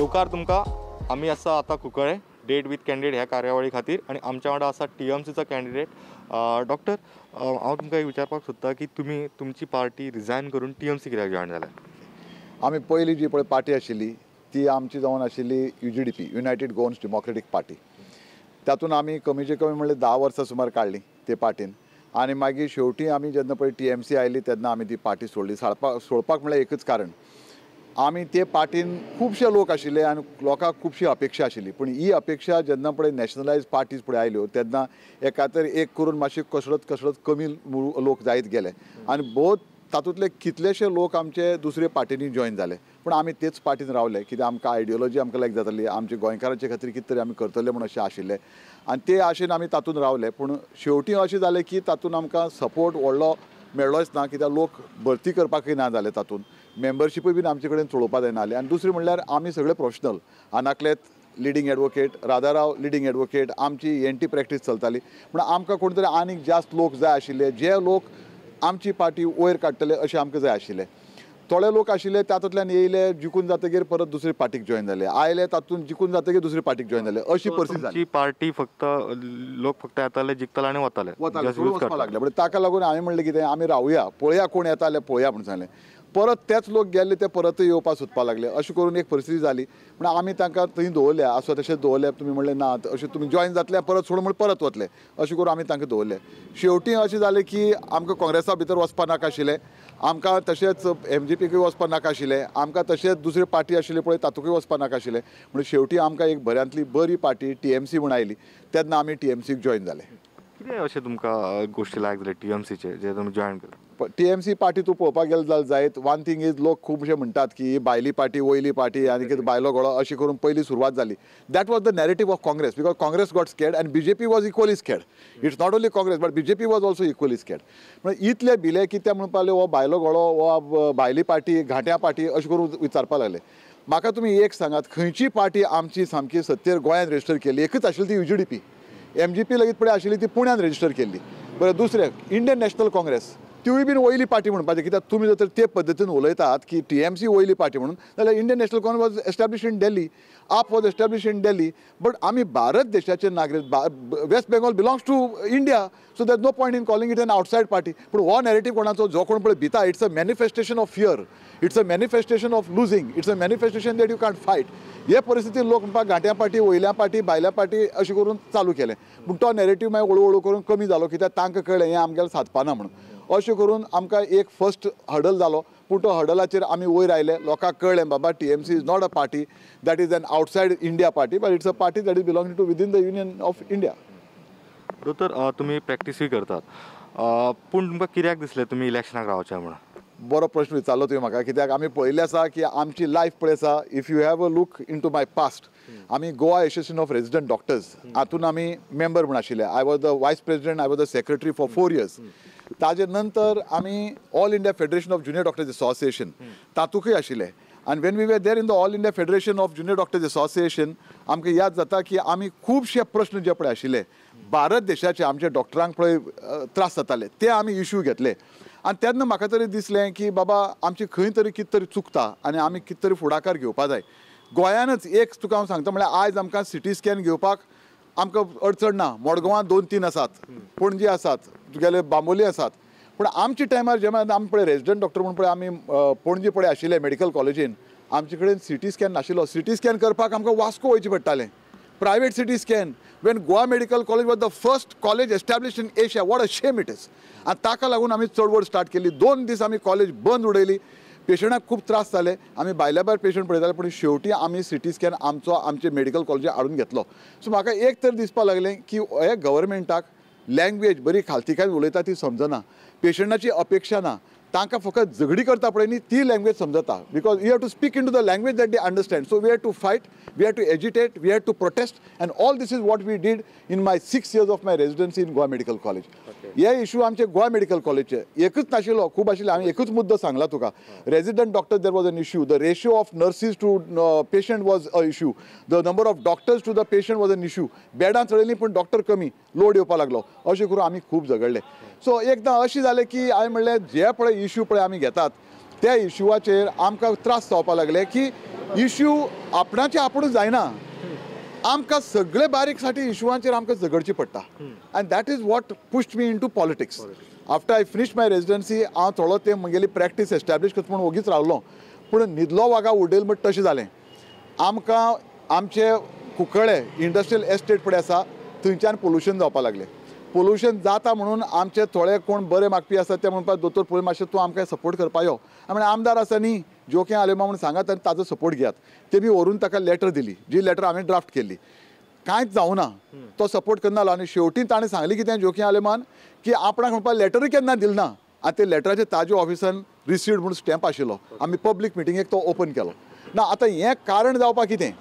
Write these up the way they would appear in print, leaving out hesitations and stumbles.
येवकार तुमकां आमी आसा आतां कुंकळे डेट विथ कॅन्डिडेट ह्या कार्यावळी खातीर आनी आमच्या वांगडा आसा TMCचो कॅन्डिडेट डॉक्टर हांव तुमकां एक विचारपाक सोदतां की तुमी तुमची पार्टी रिजायन करून TMC कित्याक जॉयन जाल्या? आमी पयलीं जी पळय पार्टी आशिल्ली ती आमची जावन आशिल्ली UGDP United Goans democratic party. तातूंत आमी कमीचे कमी म्हणल्यार 10 वर्सां सुमार काडली ते पार्टीन आनी मागीर शेवटी आमी जेन्ना पळय TMC आयली तेन्ना आमी ती पार्टी सोडली. सोडपाक म्हणल्यार एकच कारण, आमी ते पार्टीन खुबशे लोक आशिल्ले आनी लोकांक खुबशी अपेक्षा आशिल्ली. पूण ही अपेक्षा जेन्ना पळय नॅशनलायज पार्टीज पळय आयल्यो तेन्ना एका तर एक करून मातशी कसरत कमी लोक जायत गेले आनी बहुत तातूंतले कितलेशे लोक आमचे दुसरे पार्टीनी जॉयन जाले. पूण आमी तेच पार्टीन रावले कित्याक आमकां आयडियोलॉजी आमकां लायक जाताली, आमच्या गोंयकारांचे खातीर कितें तरी आमी करतले म्हणून अशें आशिल्ले आनी ते आशेन आमी तातूंत रावले. पूण शेवटी अशें जालें की तातूंत आमकां सपोर्ट व्हडलो मेळ्ळोच ना कित्याक लोक भरती करपाकय ना जाले, तातूंत मेंबरशीपूय बीन आमचे कडेन चलोवपाक जायना जालें. आनी दुसरें म्हणल्यार आमी सगळे प्रोफेशनल, अनाकलेत leading advocate, Radharao leading advocate, आमची ENT प्रॅक्टीस चलताली. पूण आमकां कोण तरी आनीक जास्त लोक जाय आशिल्ले जे लोक आमची पार्टी वयर काडटले अशें आमकां जाय आशिल्ले. थोडे लोक आशिल्ले तातूंतल्यान येयले, जिखून जातकीर परत दुसरे पार्टीक जॉयन जाले, आयले तातूंत जिखून जातकीर दुसरे पार्टीक जॉयन जाले, अशी परिस्थिती जाली. पार्टी फक्त लोक फक्त येताले, जिखताले आनी वताले वचपाक लागले. पण ताका लागून हांवें म्हणलें कितें, आमी रावया, पळोवया कोण येता जाल्यार पळोवया म्हणून सांगलें. परत तेच लोक गेल्ले ते परतूय येवपाक सोदपाक लागले. अशें करून एक परिस्थिती जाली. पूण आमी तांकां थंय दवरल्या, आसो तशेंच दवरले. तुमी म्हणलें ना अशें तुमी जॉयन जातले परत सोडून म्हण परत वतले, अशें करून आमी तांकां दवरले. शेवटी अशें जालें की आमकां काँग्रेसा भितर वचपाक नाका आशिल्लें, आमकां तशेंच MGPकूय वचपाक नाका आशिल्लें, आमकां तशेंच दुसरे पार्टी आशिल्ले पळय तातूंतय वचपाक नाका आशिल्लें. म्हणून शेवटी आमकां एक बऱ्यांतली बरी पार्टी TMC म्हूण आयली. तेन्ना आमी TMCक जॉयन जाले. कितें अशें तुमकां गोश्टी लायक जाले TMCचे जे तुमी जॉयन केले? TMC पार्टी तूं पळोवपाक गेलो जाल्यार जायत. वन थिंग इज, लोक खुबशे म्हणटात की ही भायली पार्टी, वयली पार्टी आनी कितें भायलो घोडो अशी करून पयली सुरवात जाली. That was the narrative of Congress, because Congress got scared and BJP was equally scared. It's not only Congress but BJP was also equally scared. म्हणजे इतले भिले की ते म्हणपाक लागले हो भायलो घोडो, हो भायली पार्टी, घांट्या पार्टी अशें करून विचारपाक लागले. म्हाका तुमी एक सांगात, खंयची पार्टी आमची सामकी सत्तेर गोंयांत रजिस्टर केल्ली? एकच आशिल्ली ती UGDP. MGP लेगीत पळय आशिल्ली ती पुण्यान रजिस्टर केल्ली. बरें, दुसरें इंडियन नॅशनल काँग्रेस, तिवूय बीन वयली पार्टी म्हणपाचें. कित्याक तुमी जर ते पद्दतीन उलयतात की TMC वयली पार्टी म्हणून, जाल्यार Indian National Congress was establish in Delhi, AAP was establish in Delhi. But आमी भारत देशाचे नागरीक, West Bengal belongs to India, so there no point in calling it an outside party. पूण हो नॅरेटिव्ह कोणाचो, जो कोण पळय भिता, it's a manifestation of fear, it's a manifestation of losing, it's a manifestation that you can't fight. हे परिस्थितीन लोक म्हणपाक घांट्या पार्टी, वयल्या पार्टी, भायल्या पार्टी अशें करून चालू केलें. पूण तो नॅरेटिव्ह मागीर हळू करून कमी जालो कित्याक तांकां कळ्ळें हें आमगेलें सादपाना म्हणून. अशें करून आमकां एक फर्स्ट हडल जालो. पूण तो हडलाचेर आमी वयर आयले. लोकांक कळ्ळें बाबा TMC is not a party that is an outside India party, but it's a party that is belonging to within the union of India. दोतोर तुमी प्रॅक्टीसूय करतात, पूण तुमकां कित्याक दिसलें तुमी इलेक्शनाक रावचें म्हणून? बरो प्रश्न विचारलो तुवें म्हाका. कित्याक आमी पळयल्लें आसा की आमची लायफ पळय आसा, if you have a look into my past, आमी Goa association of resident doctors हातून आमी मेंबर म्हणून आशिल्ले. I was the vice president, I was the secretary for 4 years. ताजे नंतर आमी all India federation of junior doctors association तातूंतय आशिल्ले. आनी when we were there in the all India federation of junior doctors association, आमकां याद जाता की आमी खुबशे प्रश्न जे पळय आशिल्ले भारत देशाचे, आमच्या डॉक्टरांक पळय त्रास जाताले, ते आमी इश्यू घेतले. आनी तेन्ना म्हाका तरी दिसलें की बाबा आमची खंय तरी कितें तरी चुकता आनी आमी कितें तरी फुडाकार घेवपा जाय. गोंयानच एक तुका हांव सांगता म्हळ्यार आयज आमकां CT स्कॅन घेवपाक आमकां अडचण ना. मडगांवां 2-3 आसात, पणजी आसात, तुगेले बांबोली आसात. पूण आमच्या टायमार जेन्ना आमी पळय रेजिडेंट डॉक्टर म्हणून पळय आमी पणजी पळय आशिल्ले मेडिकल कॉलेजीन, आमचे कडेन CT स्कॅन नाशिल्लो. CT स्कॅन करपाक आमकां वास्को वयचें पडटालें, private CT scan. Wien Goa medical college was the first college established in Asia, what a shame it is. आनी ताका लागून आमी चळवळ स्टार्ट केली. 2 दीस आमी कॉलेज बंद उडयली. पेशंटाक खूब त्रास जाले, आमी भायल्या भायर पेशंट पळयताले, पूण शेवटी आमी CT स्कॅन आमचे मेडिकल कॉलेजीन हाडून घेतलो. सो म्हाका एक तर दिसपाक लागलें की हे गव्हर्मेंटाक लँग्वेज बरी खालतिकाय उलयता ती समजना, पेशंटाची अपेक्षा ना, तांकां फकत झगडी करता पळय न्ही ती लँग्वेज समजता. Because you have to speak in to the language that they understand. So we have to fight, we have to agitate, we have to protest, and all this is what we did in my 6 years of my residency in Goa medical college. हे issue आमचे Goa medical कॉलेजचे एकच नाशिल्लो, खूब आशिल्ले. हांवें एकूच मुद्दो सांगला तुका. Resident doctor there was an issue, the ratio of nurses to patient was a issue, the number of doctors to the patient was an issue. बेडां चडयलीं पूण डॉक्टर कमी, लोड येवपाक लागलो. अशें करून आमी खूब झगडले. सो एकदां अशें जालें की हांवें म्हणलें जे पळय इश्यू पळय आमी घेतात त्या इश्यूवाचेर आमकां त्रास जावपाक लागले की इश्यू आपणाचे आपूण जायना आमकां सगळे बारीकसाटी इश्यूवांचेर आमकां झगडची पडटा and that is what pushed me into politics after I finish my residency हांव थोडो ते म्हगेली प्रॅक्टीस एस्टॅब्लीश करता म्हणून वगीच रावलो पूण न्हिदलो वागा उडयलो म्हणटा तशें जालें आमकां आमचे कुंकळे इंडस्ट्रियल एस्टेट पळय आसा थंयच्यान पोल्युशन जावपाक लागलें पोल्युशन जाता म्हणून आमचे थोडे कोण बरे मागपी आसात ते म्हणपाक दोतोर पळय मातशें तूं आमकां सपोर्ट करपा यो हांवें आमदार आसा न्ही जोके आलेमा म्हणून सांगात आनी ताजो सपोर्ट घेयात तेमी व्हरून ताका लेटर दिली जी लेटर हांवें ड्राफ्ट केल्ली कांयच जावना तो सपोर्ट करनालो आनी शेवटी ताणें सांगलें कितें जोकी आलेमान की आपणाक म्हणपाक लेटरूय केन्ना दिल ना आनी ते लेटराचे ताजे ऑफिसान रिसिव्ड म्हणून स्टॅम्प आशिल्लो आमी पब्लीक मिटिंगेक तो ओपन केलो ना आतां हें कारण जावपाक कितें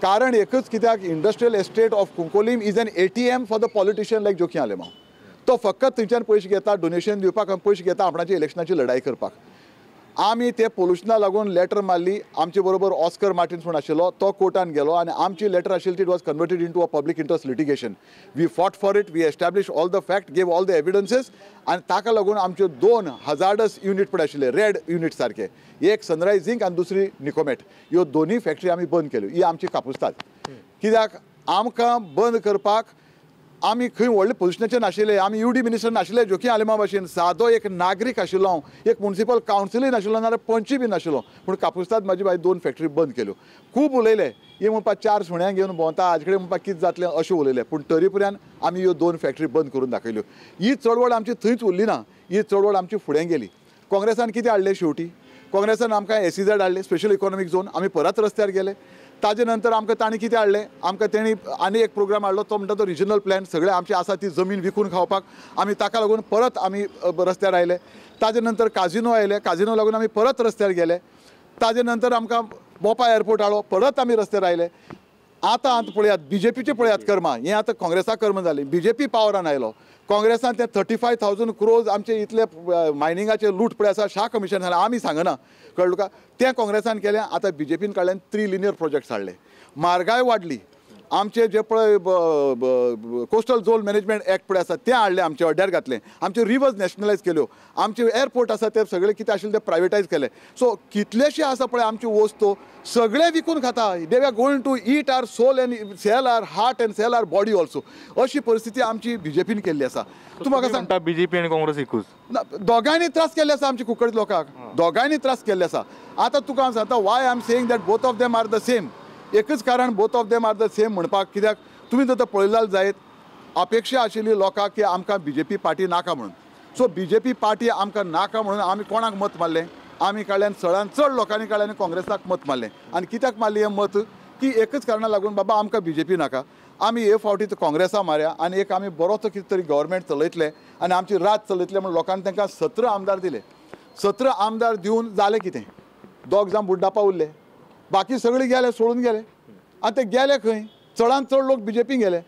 कारण एकच कित्याक industrial estate of Cuncolim is an ATM for the politician like जोकी आलेमा तो फकत थंयच्यान पयशे घेता डोनेशन दिवपाक आनी पयशे घेता आपणाची इलेक्शनाची लढाई करपाक आमी ते पोल्युशना लागून लेटर मारली आमचे बरोबर ऑस्कर मार्टिन्स म्हणून आशिल्लो तो कोर्टान गेलो आनी आमची लेटर आशिल्ली it was converted into a public interest litigation we fought for it we establish all the fact gave all the evidences आनी ताका लागून आमच्यो 2 हजार्डस युनीट पळय आशिल्ले रेड युनीट सारके एक सनरायज झिंक आनी दुसरी निकोमेट ह्यो दोनूय फॅक्टरी आमी बंद केल्यो ही आमची कापुस्ताद कित्याक आमकां बंद करपाक आमी खंय व्हडले पोजिशनाचेर नाशिल्ले आमी UD मिनिस्टर नाशिल्ले जोकी आलेमा भाशेन सादो एक नागरीक आशिल्लो हांव एक म्युनिसिपल कावन्सिलूय नाशिल्लो नाल्यार पंचूय बी नाशिल्लो पूण कापुस्ताद म्हाजी बाय 2 फॅक्टरी बंद केल्यो खूब उलयले हे म्हणपाक 4 सुण्यांक घेवन भोंवता हाजे कडेन म्हणपाक कितें जातलें अशें उलयलें पूण तरी पर्यंत आमी ह्यो 2 फॅक्टरी बंद करून दाखयल्यो ही चळवळ आमची थंयच उरली ना ही चळवळ आमची फुडें गेली काँग्रेसान कितें हाडलें शेवटी काँग्रेसान आमकां SEZ हाडलें स्पेशल इकॉनॉमीक झोन आमी परत रस्त्यार गेले ताजे नंतर आमकां तांणी कितें हाडलें आमकां तेणी आनी एक प्रोग्राम हाडलो तो म्हणटा तो रिजनल प्लॅन सगळे आमची आसा ती जमीन विकून खावपाक आमी ताका लागून परत आमी रस्त्यार आयले ताजे नंतर काजिनो आयले काजिनो लागून आमी परत रस्त्यार गेले ताजे नंतर आमकां मोपा एअरपोर्ट हाडलो परत आमी रस्त्यार आयले आतां पळयात BJPचे पळयात कर्मां हें आतां काँग्रेसा कर्म जालीं BJP पावरान आयलो काँग्रेसान ते 35,000 crores आमचे इतले मायनिंगाचे लूट पळय आसा शा कमिशन जालें आमी सांगना कळ्ळें तुका तें काँग्रेसान केलें आतां BJPन काडल्यान 3 लिनियर प्रोजेक्ट्स हाडले म्हारगाय वाडली आमचे जे पळय कोस्टल झोन मॅनेजमेंट एक्ट पळय आसा तें हाडलें आमचे अड्ड्यार घातलें आमचे रिवर्स नॅशनलायज केल्यो आमचे एअरपोर्ट आसा ते सगळे कितें आशिल्ले ते प्रायवेटायज केले सो कितलेशे आसा पळय आमच्यो वस्तू सगळे विकून खाता they are going to eat our soul and sell our heart and sell our body also अशी परिस्थिती आमची BJPन केल्ली आसा तूं म्हाका सांगता BJP आनी काँग्रेस एकूच दोगांयनी त्रास केल्ले आसा आमच्या कुंकळी लोकांक दोगांयनी त्रास केल्ले आसा आतां तुका हांव सांगता why I am saying that both of them are the same एकच कारण both of them are the same म्हणपाक कित्याक तुमी जर पळयल्यार जायत अपेक्षा आशिल्ली लोकांक की आमकां BJP पार्टी नाका म्हणून सो BJP पार्टी आमकां नाका म्हणून आमी कोणाक मत मारलें आमी काडल्यान चडान चड लोकांनी काडल्यान काँग्रेसाक मत मारलें आनी कित्याक मारली हें मत की एकच कारणाक लागून बाबा आमकां BJP नाका आमी हे फावटी काँग्रेसा मारया आनी एक आमी बरोचो कितें तरी गव्हर्मेंट चलयतले आनी आमची राज चलयतले म्हणून लोकांनी तांकां 17 आमदार दिले 17 आमदार दिवन जालें कितें 2 जाण बुड्डापा उरले बाकी सगळे गेले सोडून गेले आनी ते गेले खंय चडान चड लोक BJP गेले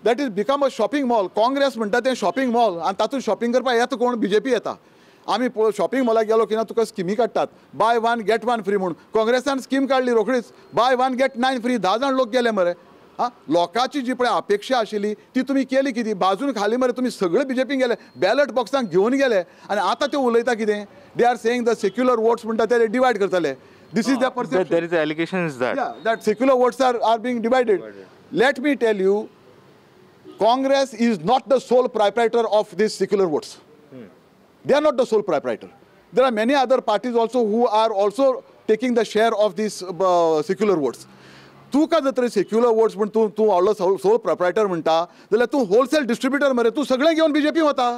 that is become a shopping mall Congress म्हणटा तें शॉपिंग मॉल आनी तातूंत शॉपिंग करपाक येता कोण BJP येता आमी शॉपिंग मॉलाक गेलो की ना तुका स्किमी काडटात बाय 1 get 1 फ्री म्हणून काँग्रेसान स्कीम काडली रोखडीच बाय 1 get 9 फ्री 10 जाण लोक गेले मरे हां लोकांची जी पळय अपेक्षा आशिल्ली ती तुमी केली कितें बाजून खाली मरे तुमी सगळे BJP गेले बॅलट बॉक्सांक घेवन गेले आनी आतां ते उलयता कितें they are saying the secular votes म्हणटा ते डिवायड करतले this is the perception there is allegations that secular votes are being divided. Let me tell you, Congress is not the sole proprietor of these secular votes. They are not the sole proprietor. There are many other parties also who are also taking the share of these secular votes. तुका जर तरी secular votes म्हण तूं व्हडलो soul proprietor म्हणटा जाल्यार तूं wholesale distributor मरे तूं सगळें घेवन BJP वता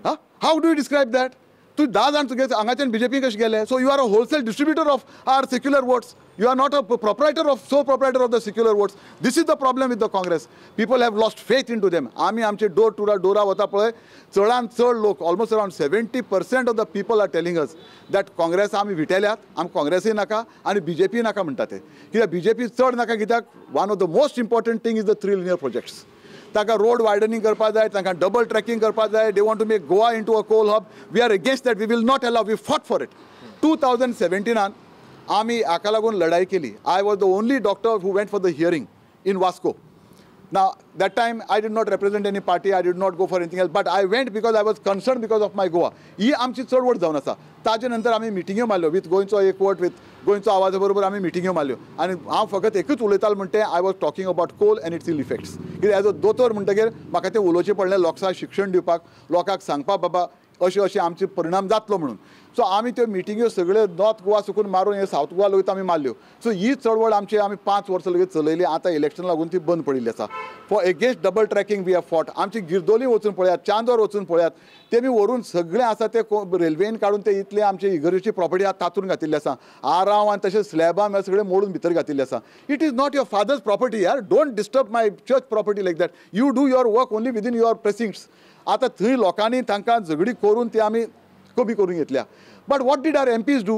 हां how do you describe that तूं 10 जाण तुगे हांगाच्यान BJP कशें गेले so you are a wholesale distributor of our secular votes you are not a proprietor of sole proprietor of the secular votes. This is the problem with the Congress. People have lost faith into them. आमी आमचे door to door वता पळय चडान चड लोक almost around 70% of the people are telling us that Congress आमी विटेल्यात आमी काँग्रेसय नाका आनी BJP नाका म्हणटा ते कित्याक BJP चड नाका कित्याक one of the most important thing is the 3 linear projects. ताका रोड वायडनिंग करपा जाय तांकां डबल ट्रॅकिंग करपा जाय they want to make Goa into a coal hub we are against that we will not allow we fought for it 2017 आमी हाका लागून लढाई केली I was the only doctor who went for the hearing in Vasco Now, that time I did not represent any party, I did not go for anything else, but I went because I was concerned because of my Goa. ही आमची चळवळ जावन आसा. ताजे नंतर आमी मिटिंग्यो मारल्यो with गोंयचो एकवट with गोंयचो आवाजा बरोबर आमी मिटिंग्यो मारल्यो आनी हांव फकत एकूच उलयतालो म्हणटे I was talking about coal and its ill effects. कित्याक एज अ दोतोर म्हणटकीर म्हाका तें उलोवचें पडलें लोकांक शिक्षण दिवपाक, लोकांक सांगपाक बाबा अशें अशें आमचे परिणाम जातलो म्हणून. सो आमी त्यो मिटिंग्यो सगळ्यो नॉर्थ गोवा सुकून मारून हे सावथ गोवा लेगीत आमी मारल्यो. सो ही चळवळ आमची आमी 5 वर्सां लेगीत चलयली. आतां इलेक्शन लागून ती बंद पडिल्ली आसा. For against double tracking we have fought. आमची गिरदोली वचून पळयात, चांदोर वचून पळयात, तेमी व्हरून सगळें आसा ते रेल्वेन काडून ते इतले आमचे इगर्जेची प्रॉपर्टी आसा तातूंत घातिल्ली आसा. आराव आनी तशें स्लॅबां हे सगळें मोडून भितर घातिल्लें आसा. It is not your father's property यार. Don't disturb my church property like that. You do your work only within your precincts. आतां थंय लोकांनी तांकां झगडी करून ती आमी कमी करून घेतल्या. But what did our MPs do?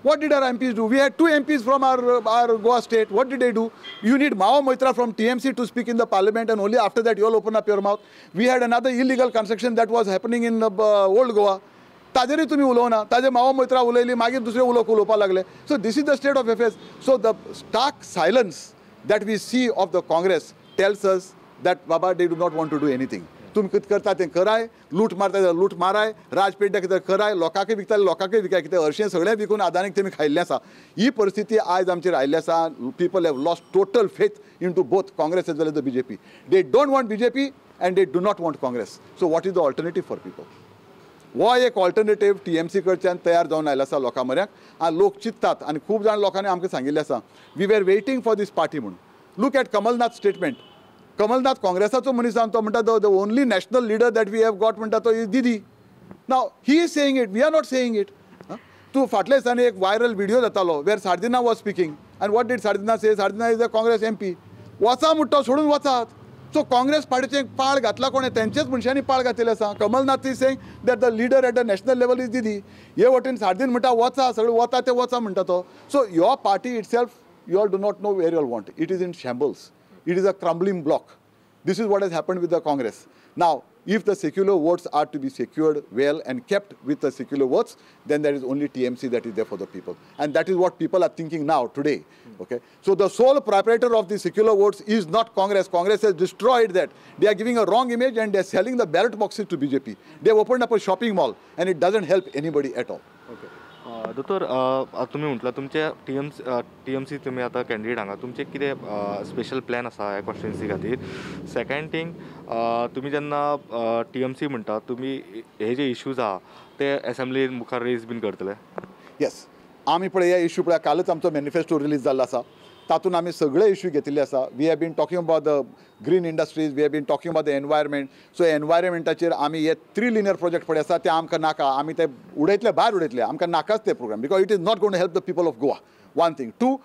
What did our MPs do? We had 2 MPs from our Goa state. What did they do? You need Mao Moitra from TMC to speak in the parliament, and only after that you all open up your mouth. We had another illegal construction that was happening in old Goa. ताजेरूय तुम्ही उलोवना. ताजे माओ मोइत्रा उलयली, मागीर दुसरे उलोवपाक लागले. So this is the state of affairs. So the stark silence that we see of the Congress tells us that Baba they do not want to do anything. तुम कितें करता तें कराय, लूट मारता तें लूट माराय, राजपेट कितें कराय, लोकांकय विकता लोकांकय विकाय, कितें हरशीं सगळें विकून आदानीक तेमी खायल्लें आसा. ही परिस्थिती आयज आमचेर आयिल्ली आसा. People have lost total faith in to both Congress as well as the BJP. They don't want BJP and they do not want Congress. So what is the alternative for people? हो एक ऑल्टरनेटीव TMC कडच्यान तयार जावन आयला आसा लोकां म्हऱ्याक. आनी लोक चिंततात आनी खूब जाण लोकांनी आमकां सांगिल्लें आसा we are waiting for this party म्हणून. Look at Kamalnath statement. Kamalnath काँग्रेसाचो मनीस जावन तो म्हणटा the only national leader that we have got म्हणटा तो is Didi. Now he is saying it, we are not saying it. तूं फाटल्या दिसांनी एक वायरल व्हिडिओ जातालो वेर सार्दिना वॉज स्पिकींग आनी what did Sardinha say? Sardinha is a Congress MP. वचा म्हणटा सोडून वचात. सो काँग्रेस पार्टीचें पाळ घातला कोणें? तेंचेच मनशांनी पाळ घातिल्लें आसा. Kamal Nath is saying that the leader at the national level is Didi. हे वटेन सार्दीन म्हणटा वचा, सगळें वता ते वचा म्हणटा तो. So your party itself you all do not know where you all want. It is in shambles. It is a crumbling block. This is what has happened with the Congress. Now, if the secular votes are to be secured well and kept with the secular votes, then there is only TMC that is there for the people. And that is what people are thinking now, today. Okay? So the sole proprietor of the secular votes is not Congress. Congress has destroyed that. They are giving a wrong image and they are selling the ballot boxes to BJP. They have opened up a shopping mall and it doesn't help anybody at all. Okay दोतोर तुमी म्हटलं तुमचे TMC तुम्ही आता candidate हांगा तुमचे कितें special plan आसा ह्या कॉन्स्टिट्युएन्सी खातीर? सेकंड थिंग तुमी जेन्ना TMC म्हणटा तुमी हे जे इश्यूज आहा ते असेंब्ली मुखार रेज बीन करतले? येस. आमी पळय ह्या इश्यू पळय कालच आमचो मॅनिफेस्टो रिलीज जाल्लो आसा. तातूंत आमी सगळे इश्यू घेतिल्ले आसा. We have been talking about the green industries, we have been talking about the environment. So एनवायरमेंटाचेर आमी हे 3 लिनियर प्रोजेक्ट पळय आसा ते आमकां नाका. आमी ते उडयतले भायर उडयतले. आमकां नाकाच ते programme because it is not gone to help the people of Goa. One thing. 2,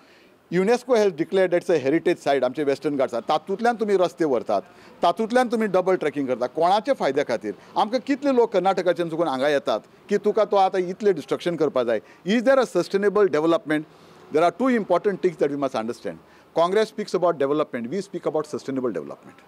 UNESCO has declared its a heritage site आमचे वेस्टर्न घाट्सात. तातूंतल्यान तुमी रस्ते व्हरतात, तातूंतल्यान तुमी डबल ट्रॅकिंग करतात. कोणाच्या फायद्या खातीर? आमकां कितले लोक कर्नाटकाच्यान चुकून हांगा येतात की तुका तो आतां इतले डिस्ट्रक्शन करपा जाय. Is there a sustainable development? There are 2 important things that we must understand. Congress speaks about development. We speak about sustainable development.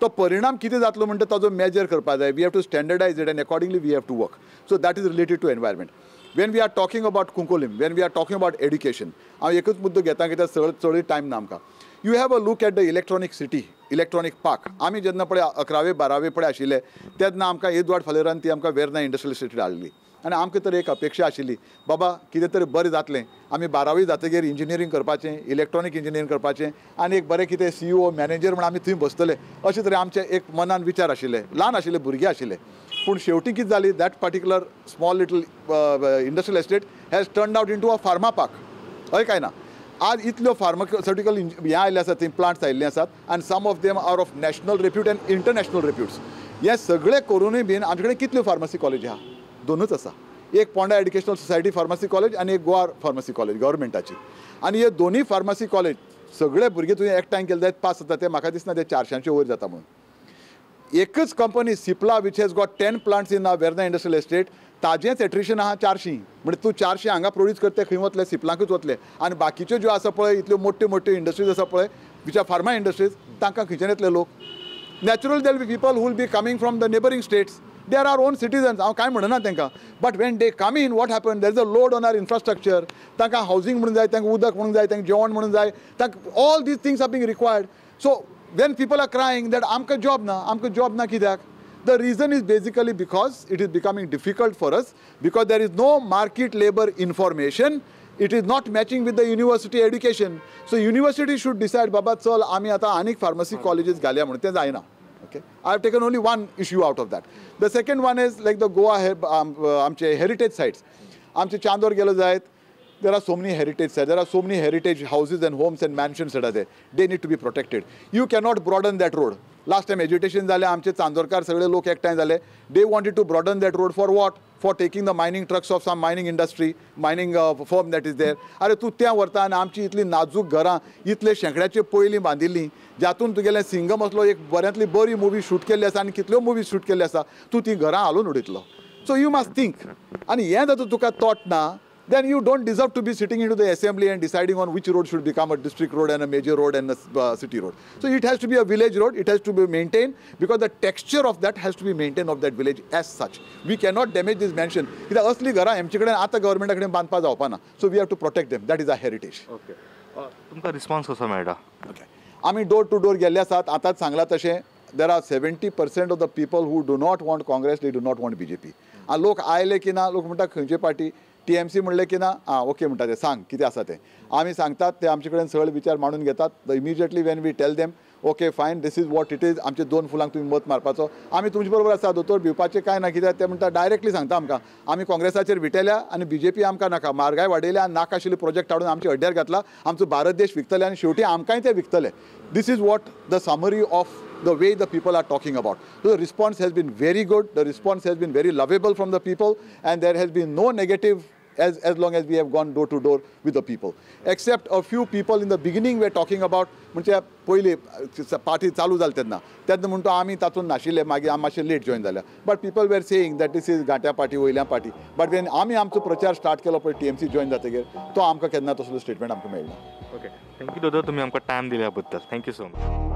तो परिणाम कितें जातलो म्हणटा ताजो मेजर करपा जाय. We have to standardise it and accordingly we have to work. So that is related to environment. When we are talking about Cuncolim, when we are talking about education, हांव एकूच मुद्दो घेता कित्याक चड टायम ना आमकां. You have a look at the electronic city, electronic park. आमी जेन्ना पळय 11वे 12वे पळय आशिल्ले तेन्ना आमकां एदवाड फालेरान ती आमकां वेर्ना इंडस्ट्रियल सिटी हाडली. आनी आमकां तर एक अपेक्षा आशिल्ली बाबा कितें तरी बरें जातलें. आमी 12वी जातकीर इंजिनियरींग करपाचें, इलेक्ट्रॉनीक इंजिनियरींग करपाचें आनी एक बरें कितें CEO मॅनेजर म्हण आमी थंय बसतले अशें तरी आमचे एक मनान विचार आशिल्ले. ल्हान आशिल्ले, भुरगे आशिल्ले. पूण शेवटी कितें जाली that particular small little industrial estate has turned out into a pharma park. हय काय ना? आज इतल्यो फार्मास्युटिकल हे आयिल्ले आसात, थंय प्लांट्स आयिल्ले आसात आनी some of them are of national repute and international reputes. हे सगळे करूनय बीन आमचे कडेन कितल्यो फार्मसी कॉलेज आहा? 2च आसा. एक Ponda educational society pharmacy college आनी एक गोवा फार्मसी कॉलेज गव्हर्मेंटाची. आनी हे दोनूय फार्मसी कॉलेज सगळे भुरगे तुवें एकठांय केले जायत पास जाता. ते म्हाका दिसना ते 400च्या वयर जाता म्हणून. एकच company Cipla which has got 10 plants in Verna industrial estate ताजेंच एट्रिशन आहा 400. म्हणजे तूं 400 हांगा प्रोड्यूस करते खंय वतले? सिप्लांकूच वतले. आनी बाकीच्यो ज्यो आसा पळय इतल्यो मोठ्यो मोठ्यो इंडस्ट्रीज आसा पळय विच आर फार्मा इंडस्ट्रीज तांकां खंयच्यान येतले लोक? Natural there be people who will be coming from the neighbouring states. They are our own citizens. हांव कांय म्हणना तांकां. But when they come in what happen? There is a load on our infrastructure. तांकां housing म्हणून जाय, तांकां उदक म्हणून जाय, तांकां जेवण म्हणून जाय, तांकां all these things are being required. So when people are crying that आमकां job ना कित्याक? The reason is basically because it is becoming difficult for us because there is no market labor information. It is not matching with the university education. So university should decide, Baba, चल आम्ही आता अनेक pharmacy colleges घालया म्हणून ते जायना. Okay, I have taken only one issue out of that. The second one is like the Goa आमचे heritage sites. आमचे चांदोर गेलो जायत. There are so many heritage sites. There are so many heritage houses and homes and mansions that are there. They need to be protected. You cannot broaden that road. Last time agitation झाले आमचे चांदोरकार सगळे लोक एकठांय झाले. They wanted to broaden that road for what? For taking the mining trucks of some mining industry, mining firm that is there. अरे तू त्या व्हरता आनी आमची इतली नाजूक घरां इतले शेंकड्याचे पयलीं बांदिल्लीं जातून तुगेलें सिंगम असलो एक बऱ्यांतली बरी मुवी शूट केल्ली आसा आनी कितल्यो मुवी शूट केल्ली आसा तूं ती घरां हालून उडयतलो. So you must think. आनी हें जाता तुका thought ना, then you don't deserve to be sitting into the assembly and deciding on which road should become a district road and a major road and a city road. So it has to be a village road. It has to be maintained because the texture of that has to be maintained of that village as such. We cannot damage this mansion. कित्याक असली घरां आमचे कडेन आतां गव्हर्मेंटा कडेन बांदपा जावपाना. So we have to protect them. That is our heritage. Okay, तुमकां response कसो मेळटा? Okay. आमी डोर टू डोर गेल्ले आसात. आतांच सांगलां तशें there are 70% of the people who do not want Congress, they do not want BJP. आनी लोक आयले की ना, लोक म्हणटा खंयचे पार्टी TMC म्हणलें की ना ओके म्हणटा ते सांग कितें आसा तें आमी सांगतात ते आमचे कडेन सगळे विचार मांडून घेतात immediately when we tell them okay fine this is what it is आमचे 2 फुलांक तुमी मत मारपाचो आमी तुमचे बरोबर आसा दोतोर भिवपाचें कांय ना कित्याक ते म्हणटा डायरेक्टली सांगता आमकां आमी काँग्रेसाचेर विटयल्या आनी BJP आमकां नाका म्हारगाय वाडयल्या आनी नाका आशिल्ले प्रोजेक्ट हाडून आमच्या हड्ड्यार घातला आमचो भारत देश विकतले आनी शेवटी आमकांय ते विकतले this is what the summary of the way the people are talking about. So the response has been very good. The response has been very lovable from the people and there has been no negative as long as we have gone door to door with the people. Except a few people in the beginning were talking about म्हणजे पयली party चालू जाली तेन्ना म्हणटा आमी तातूंत नाशिल्ले मागीर आमी मातशें लेट जॉइन जाल्या but people were saying that this is घाट्या पार्टी वयल्या पार्टी बट वेन आमी आमचो प्रचार स्टार्ट केलो पळय TMC जॉइन जातकीर तो आमकां केन्ना तसलो स्टेटमेंट आमकां मेळना. ओके, थँक्यू दादा, तुम्ही आमकां टायम दिल्या बद्दल. Thank you so much.